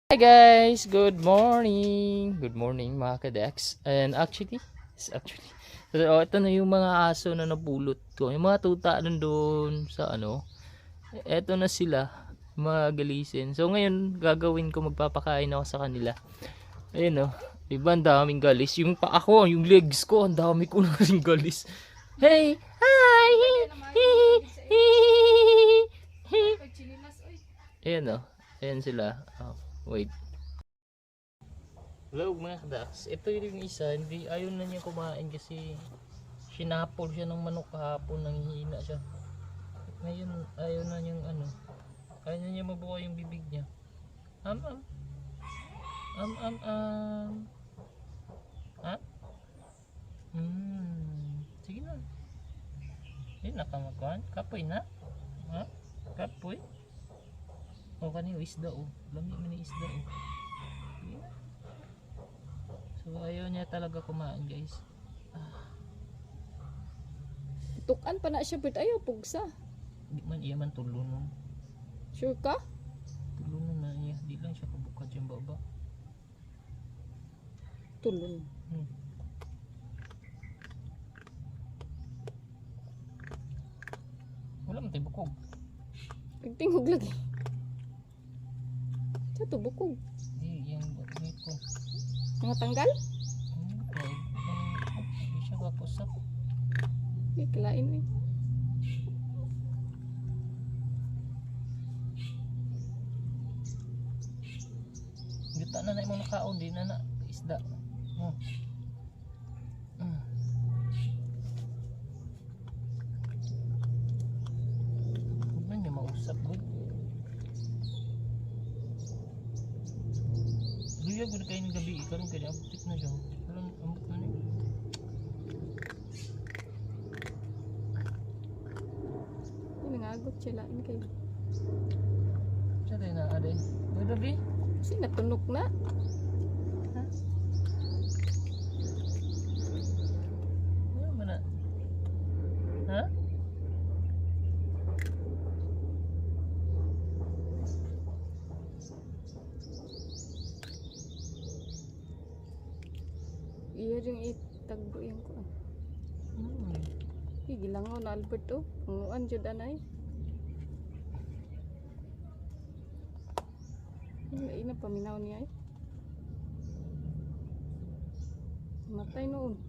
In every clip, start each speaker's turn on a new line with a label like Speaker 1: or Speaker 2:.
Speaker 1: Hi guys, good morning. Good morning mga kadex. And actually, ito na yung mga aso na napulot ko. Yung mga tuta nandun sa eto na sila, magalisin. So ngayon, gagawin ko, magpapakain ako sa kanila. Ayun diba ang daming galis. Yung pa ako, yung legs ko, ang dami ko na rin galis. Hey! Hi! Ayan ayan sila. Wait. Hello mga kadax. Ito yung isa, hindi ayaw na niya kumain kasi sinapol siya ng manok kahapon, nanghihina siya. Ngayon ayaw na niyang ayaw na niya mabuka yung bibig niya. Am. Ha? Sige na. Nakamakuan. Kapoy na. Ha? Kapoy. O kanina isda Lami mo ni isda So ayaw niya talaga kumain guys.
Speaker 2: Tukan pa na siya but ayaw pugsa.
Speaker 1: Di man iya man tulunon.
Speaker 2: Sure ka?
Speaker 1: Tulunon na iya. Di lang siya kabukad yung baba.
Speaker 2: Tulon.
Speaker 1: Wala man tayo bukog.
Speaker 2: Pagtingog lagi. Sa to bukog.
Speaker 1: Yung ko.
Speaker 2: Mga tanggal?
Speaker 1: Hindi siya kapusak.
Speaker 2: Hindi kalain
Speaker 1: Gita na yung mga nakaon. Di na isda. Huwag na niya mausap. Luya ko na kayo ng gabi. Karong kaya abutik na siya. Karong ambot na niya.
Speaker 2: Nangagot siya lain kayo.
Speaker 1: Siya tayo na ade. Gabi?
Speaker 2: Kasi natunog na.
Speaker 1: Ha? Ano ba na? Ha?
Speaker 2: Iya ring itagbo yung ko. Gilangaw na Albert Panguan jud anay. Ina paminaw niya Matay noon.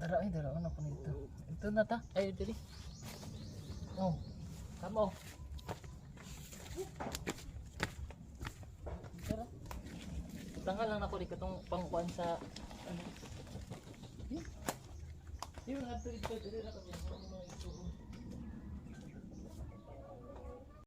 Speaker 1: Dara ako nito. Ito na ta. Ay, dali. Tama Dara. Tanga lang ako rin katong pangkuan sa Yun, ito na kami.